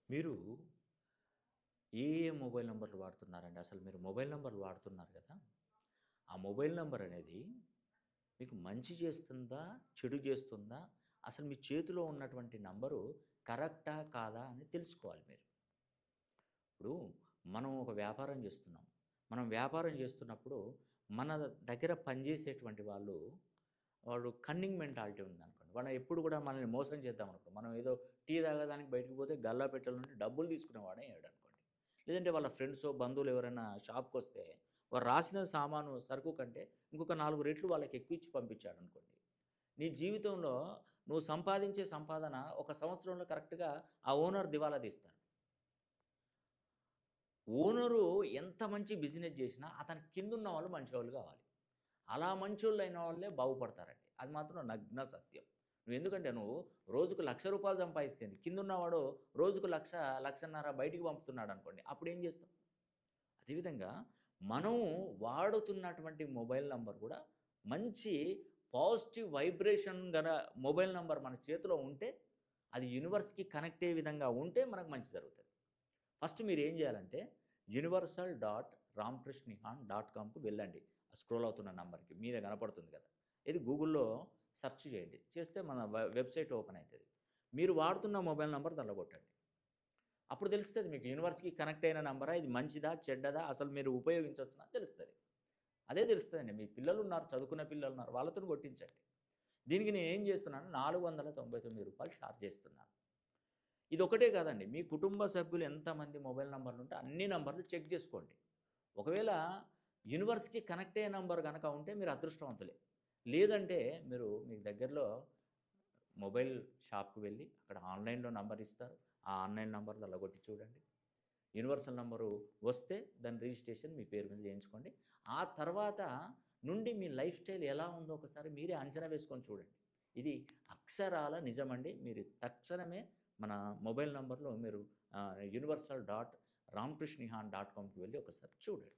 మీరు ఏ మొబైల్ నంబర్లు వాడుతున్నారండి? అసలు మీరు మొబైల్ నంబర్లు వాడుతున్నారు గదా! ఆ మొబైల్ నంబర్ అనేది మీకు మంచి చేస్తుందా? చెడు చేస్తుందా? అసలు మీ చేతిలో ఉన్నటువంటి నంబరు కరెక్టా? కాదా? అని తెలుసుకోవాలి మీరు. ఇప్పుడు మనం ఒక వ్యాపారం చేస్తున్నాం. మనం వ్యాపారం చేస్తున్నప్పుడు మన దగ్గర పనిచేసేటువంటి వాళ్ళు కన్నింగ్ మెంటాలిటీ ఉందనుకోండి. వాళ్ళు ఎప్పుడు కూడా మనల్ని మోసం చేద్దామనుకో. మనం ఏదో టీ తాగడానికి బయటికి పోతే గల్లా పెట్టెల నుండి డబ్బులు తీసుకునేవాడే అయ్యాడనుకోండి. లేదంటే వాళ్ళ ఫ్రెండ్సో, బంధువులు ఎవరైనా షాప్‌కొస్తే వారు రాసిన సామాను సరుకు కంటే ఇంకొక 4 రెట్లు వాళ్ళకి ఎక్కువ ఇచ్చి పంపించాడనుకోండి. నీ జీవితంలో నువ్వు సంపాదించే సంపాదన ఒక సంవత్సరంలో కరెక్ట్‌గా ఆ ఓనర్ దివాలా తీస్తారు. ఓనరు ఎంత మంచి బిజినెస్ జేసినా, అతని కిందున్న వాళ్ళు మంచోళ్ళు గావాలి. అలా మంచోళ్ళైన వాళ్ళే బాగుపడతారండి. అది మాత్రం నగ్న సత్యం. నువ్వెందుకంటే నువ్వు రోజుకు రూ. 1,00,000 సంపాదిస్తే కిందున్నవాడు రోజుకు 1,00,000, 1,50,000 బయటికి పంపుతున్నాడనుకోండి. అప్పుడేం జేస్తావు? అదేవిధంగా మనం వాడుతున్నటువంటి మొబైల్ నంబర్ గూడా మంచి పాజిటివ్ వైబ్రేషన్ గల మొబైల్ నంబర్ మన చేతిలో ఉంటే, అది యూనివర్స్‌కి కనెక్ట్ అయ్యే విధంగా ఉంటే మనకు మంచి జరుగుతది. ఫస్ట్ మీరేం జేయాలంటే universal dot Ramakrishna Nihan dot కామ్‌కి వెళ్ళండి. ఆ స్క్రోల్ అవుతున్న నంబర్‌కి మీద కనపడుతుంది గదా! ఇది గూగుల్‌లో సెర్చ్ చేయండి. చేస్తే మన వెబ్‌సైట్ ఓపెన్ అయితది. మీరు వాడుతున్న మొబైల్ నంబర్ దాంట్లో కొట్టండి. అప్పుడు తెలుస్తది మీకు యూనివర్స్‌కి కనెక్ట్ అయిన నంబరా? ఇది మంచిదా? చెడ్డదా? అసలు మీరు ఉపయోగించొచ్చునా? తెలుస్తది. అదే తెలుస్తదండి. మీ పిల్లలున్నారు, చదువుకునే పిల్లలున్నారు. వాళ్ళతోని కొట్టించండి. దీనికి నేనేం జేస్తున్నాను రూ. 499 చార్జ్ చేస్తున్నాను. ఇదొక్కటే కాదండి. మీ కుటుంబ సభ్యులు ఎంతమంది మొబైల్ నంబర్లుంటే అన్ని నంబర్లు చెక్ జేసుకోండి. ఒకవేళ యూనివర్స్‌కి కనెక్ట్ అయ్యే నంబర్ గనక ఉంటే మీరు అదృష్టవంతులే. లేదంటే మీరు మీకు దగ్గరలో మొబైల్ షాప్‌కి వెళ్లి అక్కడ ఆన్‌లైన్‌లో నంబర్ ఇస్తారు. ఆ ఆన్‌లైన్ నంబర్ కొట్టి చూడండి. యూనివర్సల్ నంబరు వస్తే దాని రిజిస్ట్రేషన్ మీ పేరు మీద చేయించుకోండి. ఆ తర్వాత నుండి మీ లైఫ్ స్టైల్ ఎలా ఉందో ఒకసారి మీరే అంచనా వేసుకొని చూడండి. ఇది అక్షరాల నిజమండి. మీరు తక్షణమే మన మొబైల్ నంబర్‌లో మీరు universal dot Ramakrishna Nihan dot కామ్‌కి వెళ్లి ఒకసారి చూడండి.